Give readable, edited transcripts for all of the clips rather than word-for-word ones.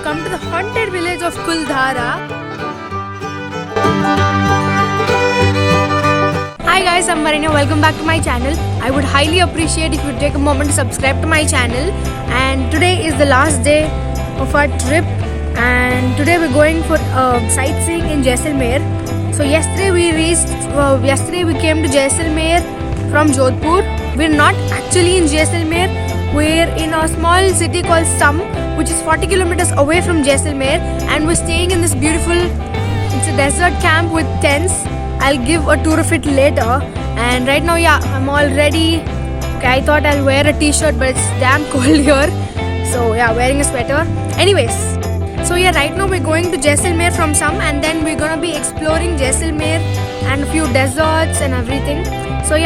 come to the haunted village of Kuldhara. Hi guys, I'm Marina. Welcome back to my channel. I would highly appreciate if you take a moment to subscribe to my channel. And today is the last day of our trip. And today we're going for sightseeing in Jaisalmer. So yesterday we came to Jaisalmer from Jodhpur. We're not actually in Jaisalmer. We're in a small city called Sum, which is 40 kilometers away from Jaisalmer, and we're staying in this beautiful, it's a desert camp with tents. I'll give a tour of it later. And right now, I'm all ready. Okay, I thought I'll wear a t-shirt, but it's damn cold here. So wearing a sweater. Anyways, so right now we're going to Jaisalmer from Sum, and then we're gonna be exploring Jaisalmer and a few deserts and everything. So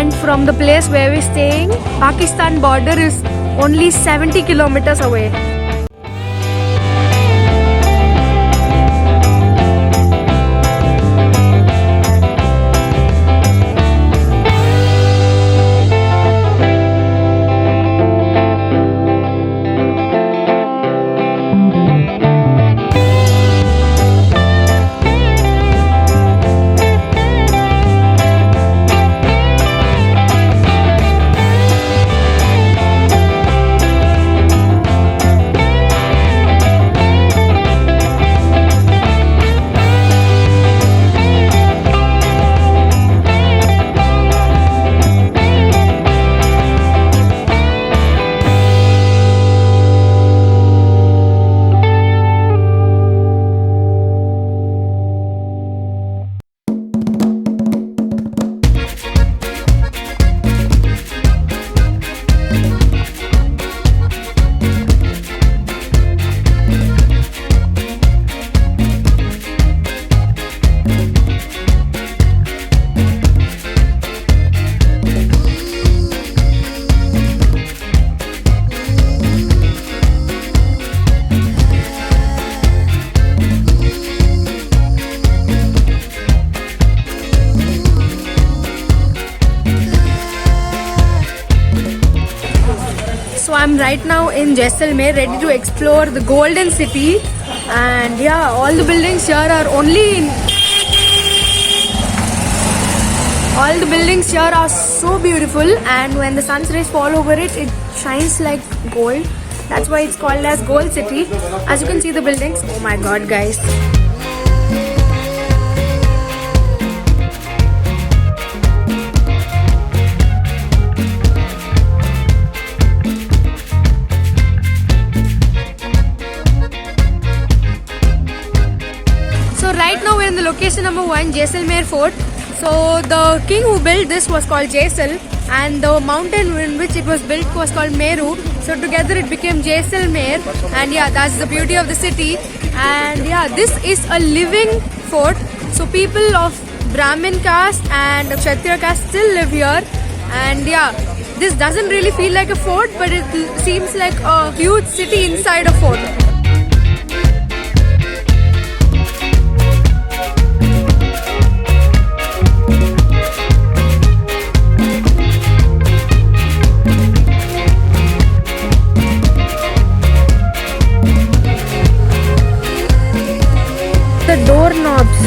and from the place where we're staying, Pakistan border is only 70 kilometers away. So I'm right now in Jaisalmer, ready to explore the Golden City, and all the buildings here are all the buildings here are so beautiful, and when the sun's rays fall over it, it shines like gold. That's why it's called as Gold City. As you can see the buildings, oh my god guys. Right now we're in the location number 1, Jaisalmer Fort. So the king who built this was called Jaisal, and the mountain in which it was built was called Meru. So together it became Jaisalmer, and that's the beauty of the city. And this is a living fort. So people of Brahmin caste and Kshatriya caste still live here. And this doesn't really feel like a fort, but it seems like a huge city inside a fort. The doorknobs.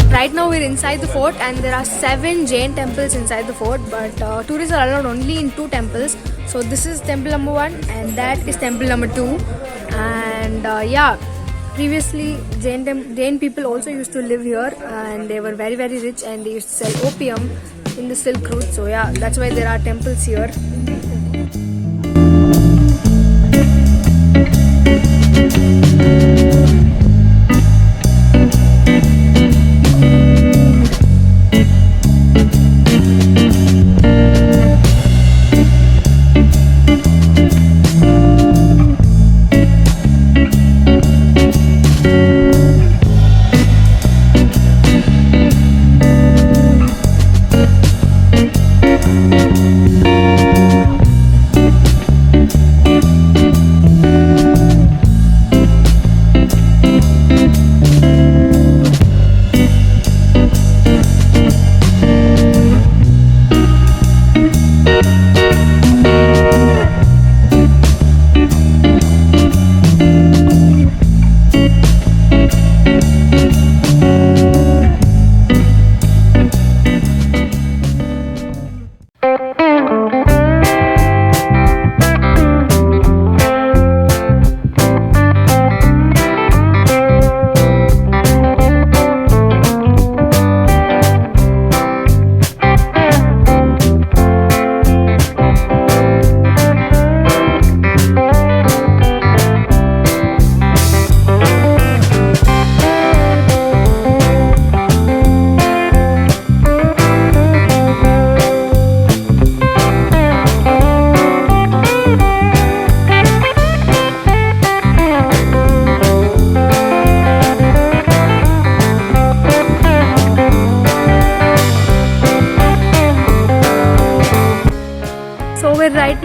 Right now we're inside the fort, and there are 7 Jain temples inside the fort, but tourists are allowed only in 2 temples. So this is temple number 1, and that is temple number 2. And previously Jain people also used to live here, and they were very very rich, and they used to sell opium in the Silk Route. So that's why there are temples here.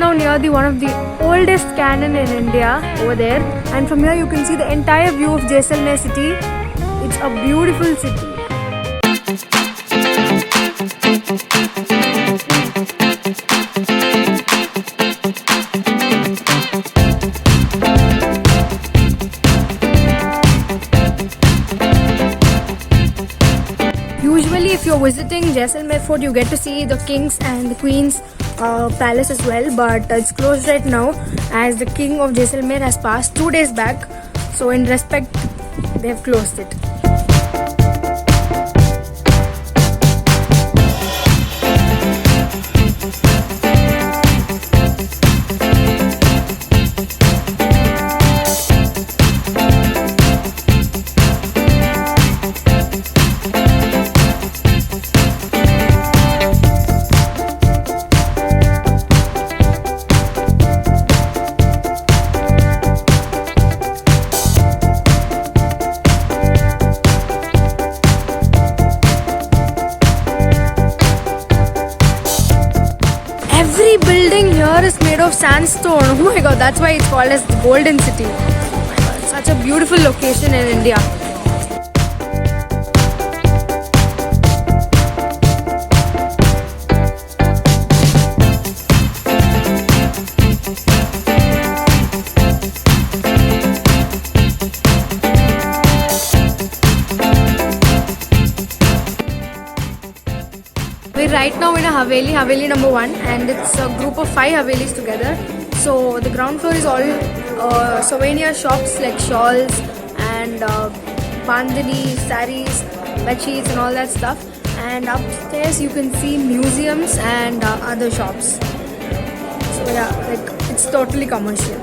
now near the one of the oldest cannon in India over there, and from here you can see the entire view of Jaisalmer city. It's a beautiful city. Usually if you're visiting Jaisalmer Fort, you get to see the king's and the queen's palace as well, but it's closed right now as the king of Jaisalmer has passed 2 days back, so in respect they have closed it. Every building here is made of sandstone. Oh my god, that's why it's called as the Golden City. Oh my god, it's such a beautiful location in India. We're right now in a Haveli number 1, and it's a group of 5 Havelis together. So the ground floor is all souvenir shops like shawls and bandhani, saris, bedsheets and all that stuff. And upstairs you can see museums and other shops. So yeah, like it's totally commercial.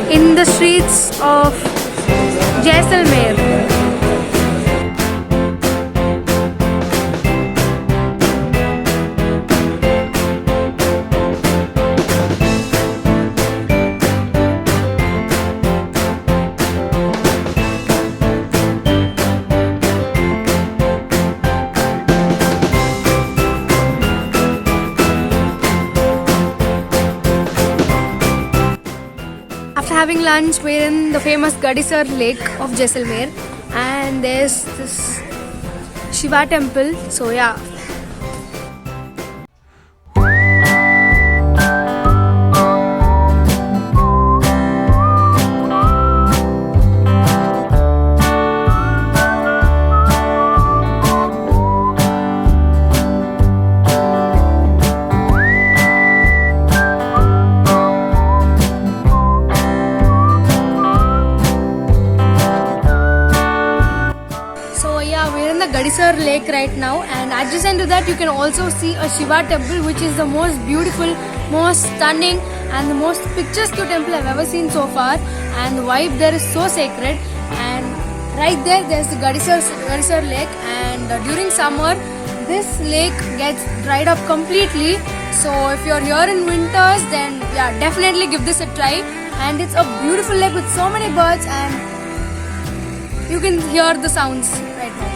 In the streets of Jaisalmer. After having lunch, we're in the famous Gadisar Lake of Jaisalmer, and there's this Shiva temple. So yeah. Gadisar Lake right now, and adjacent to that you can also see a Shiva temple, which is the most beautiful, most stunning and the most picturesque temple I've ever seen so far, and the vibe there is so sacred. And right there's the Gadisar Lake, and during summer this lake gets dried up completely. So if you're here in winters, then yeah, definitely give this a try. And it's a beautiful lake with so many birds, and you can hear the sounds right now.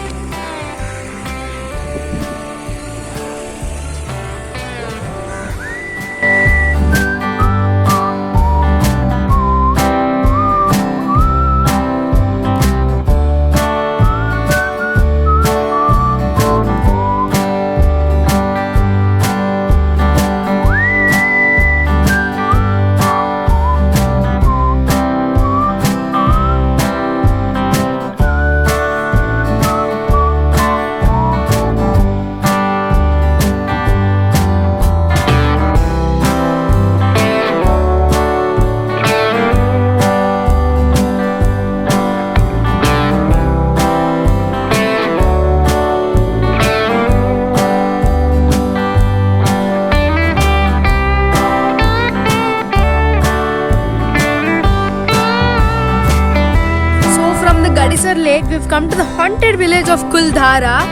Gadisar Lake, we've come to the haunted village of Kuldhara,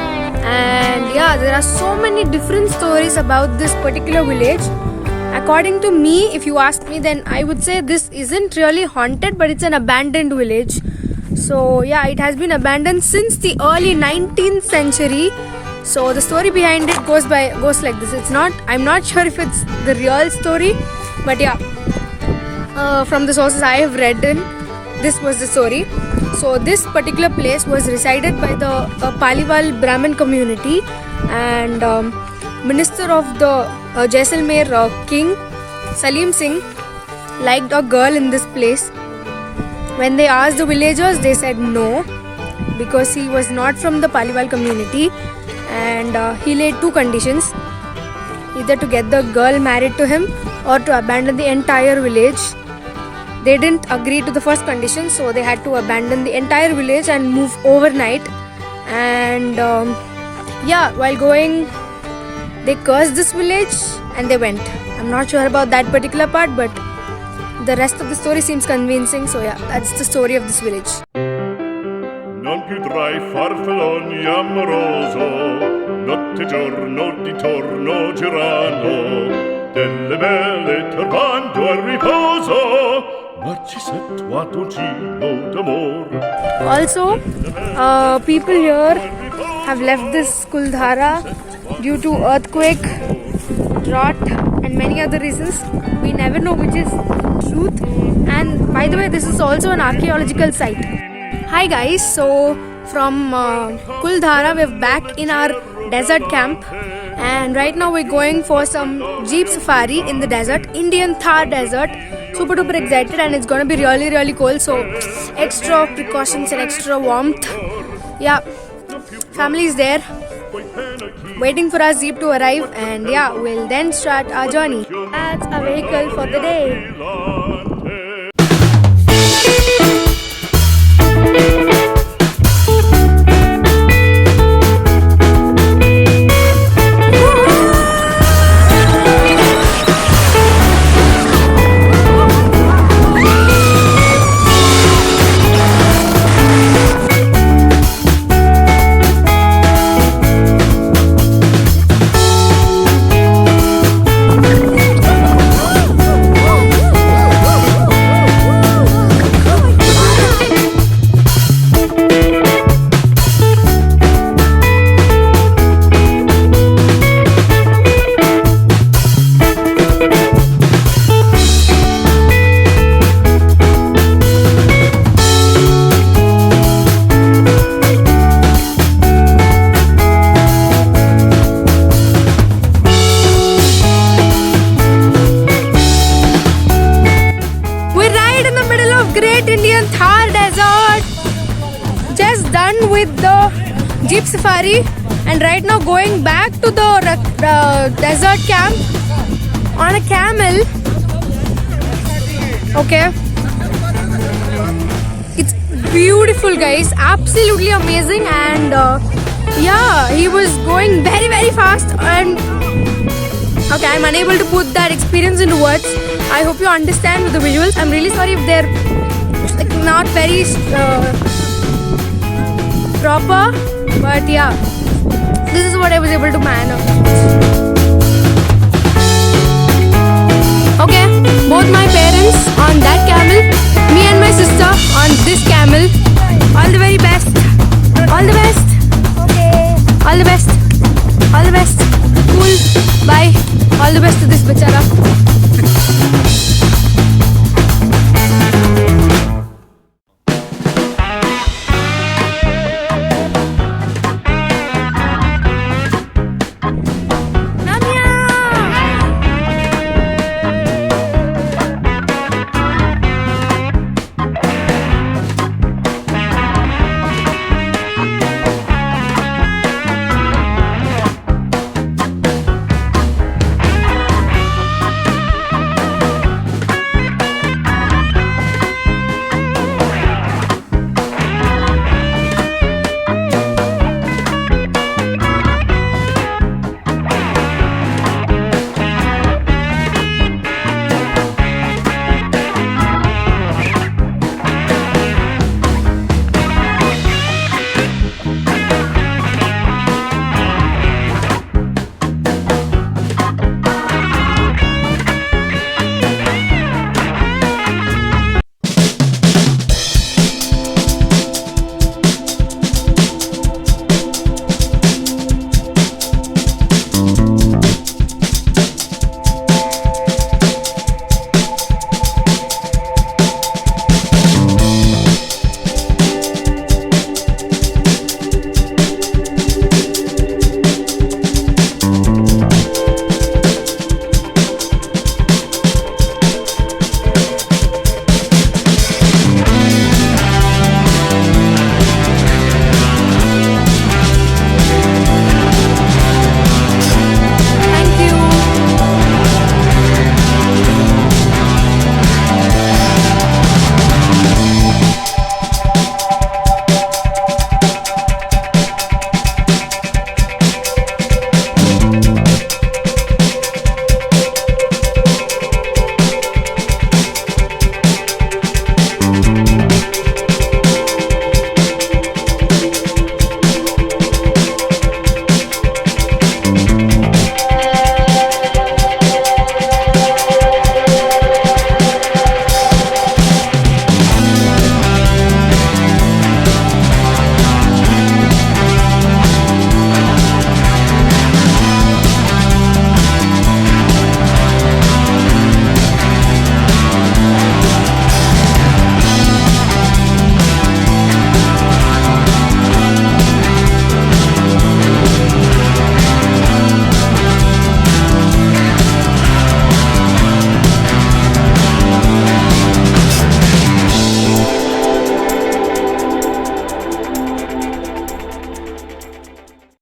and yeah, there are so many different stories about this particular village. According to me, if you ask me, then I would say this isn't really haunted, but it's an abandoned village. So yeah, it has been abandoned since the early 19th century. So the story behind it goes like this. I'm not sure if it's the real story, but yeah, from the sources I have read in, this was the story. So this particular place was resided by the Paliwal Brahmin community, and minister of the Jaisalmer king Salim Singh liked a girl in this place. When they asked the villagers, they said no, because he was not from the Paliwal community, and he laid two conditions: either to get the girl married to him or to abandon the entire village. They didn't agree to the first condition, so they had to abandon the entire village and move overnight. And yeah, while going, they cursed this village and they went. I'm not sure about that particular part, but the rest of the story seems convincing. So yeah, that's the story of this village. Non più tra i farfalloni amoroso, notte e giorno di torno girano, delle belle turbando al riposo, Narcisetto Adocino d'amor. Also, people here have left this Kuldhara due to earthquake, drought, and many other reasons. We never know which is truth. And by the way, this is also an archaeological site. Hi guys, so from Kuldhara we're back in our desert camp, and right now we're going for some jeep safari in the desert, Indian Thar desert. Super duper excited, and it's gonna be really cold, so extra precautions and extra warmth. Yeah, family is there waiting for our jeep to arrive, and yeah, we'll then start our journey. That's a vehicle for the day. Great Indian Thar desert. Just done with the jeep safari, and right now going back to the desert camp on a camel. Okay, it's beautiful guys, absolutely amazing. And yeah, he was going very fast, and okay, I'm unable to put that experience into words. I hope you understand with the visuals. I'm really sorry if they're like not very proper, but yeah, this is what I was able to manage. Okay, both my parents on that camel, me and my sister on this camel. All the very best. All the best. Okay. All the best. All the best. Cool. Bye. All the best to this bachara.